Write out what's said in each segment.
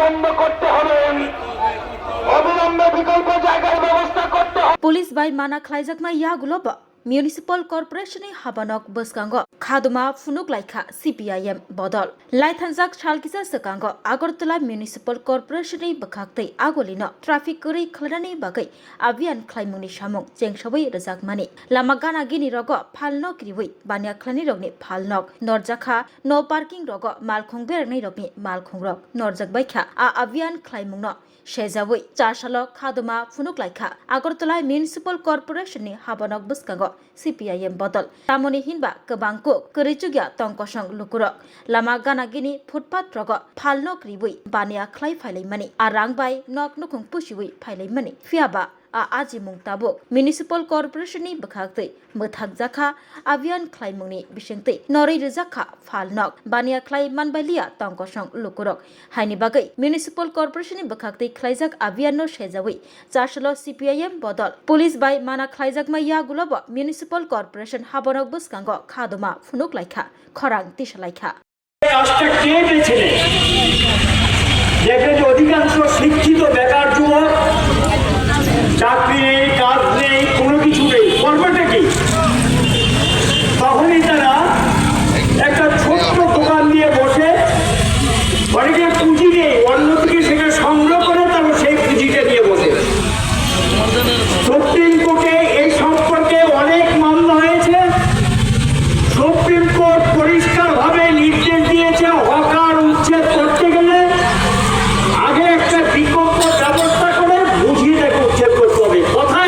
বন্ধ করতে হবে, অবিলম্বে বিকল্প জায়গার ব্যবস্থা করতে হবে। पुलिस बाय माना खलाइजाकमा यागुलब म्युनिसिपल कर्पोरेशननि हाबानक बसकांगो खादुमा फुनुक लाइखा CPIM बदल लाइथानजाक सालकिसा सकांगो आगरतला म्युनिसिपल कर्पोरेशननि बखाक्तै आगोलिनो ट्राफिक गरै खलनानि बागै अभियान खलाइमुनि सामुं जेंसबै रजाकमानि लामा गाना गिनि रगो फालनक रिवै बानिया खलानि रगनि फालनक नरजाखा नो पार्किंग रगो मालखं बेरनाय रगनि मालखं रग नरजाक बायखा आ अभियान खलाइमुंनो शेजावै चारसालो खादुमा फुनुक लाइखा आगरतला म्युनिसिपल कर्पोरेशननि हाबानक बसकांगो CPIM बदल तामनि हिनबा गोबांको करिचुगिया तंकसं लुकुरक लामा गानागिनि फुटपाथ रगो फालनक रिवै बानिया खलाइ फाइलैमानि आ रांबाय नक नुखुं पुसिवै फाइलैमानि फियाबा आ आजि मुंताबो म्युनिसिपल कर्पोरेशननि बखाक्तै मोथाक जाखा अभियान खलाइमुंनि बिसिंतै नरै रोजाखा फालनक बानिया खलाइ मानबायलिया तंकसं लुकुरक हाइनि बागै म्युनिसिपल कर्पोरेशननि बखाक्तै खलाइजाक अभियाननो शेजावै चारसालो CPIM बदल पुलिस बाय माना खलाइजाकमा यागुलब म्युनिसिपल कर्पोरेशन हाबनक बसकांगो खादुमा फुनुक लाइखा खरां तिसा लाइखा কাজটা কে বেছে নেয়? দেখবেন যে অধিকাংশ শিক্ষিত বেকার যুবক, চাকরি নেই, কাজ নেই, কোনো কিছু নেই, করবেটা কি? তখনই তারা একটা ছোট্ট দোকান দিয়ে বসে অনেকের পুঁজি নেই, অন্যদিকে সেটা সংগ্রহ করে তারপর সেই পুঁজিটা দিয়ে বসে। সুপ্রিম কোর্টে এই সম্পর্কে অনেক মামলা হয়েছে। সুপ্রিম কোর্ট পরিষ্কারভাবে নির্দেশ দিয়েছে হকার উচ্ছেদ করতে গেলে আগে একটা বিকল্প ব্যবস্থা করে বুঝিয়ে তাকে উচ্ছেদ করতে হবে। কথা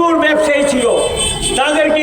প্রচুর ব্যবসায়ী ছিল, তাদেরকে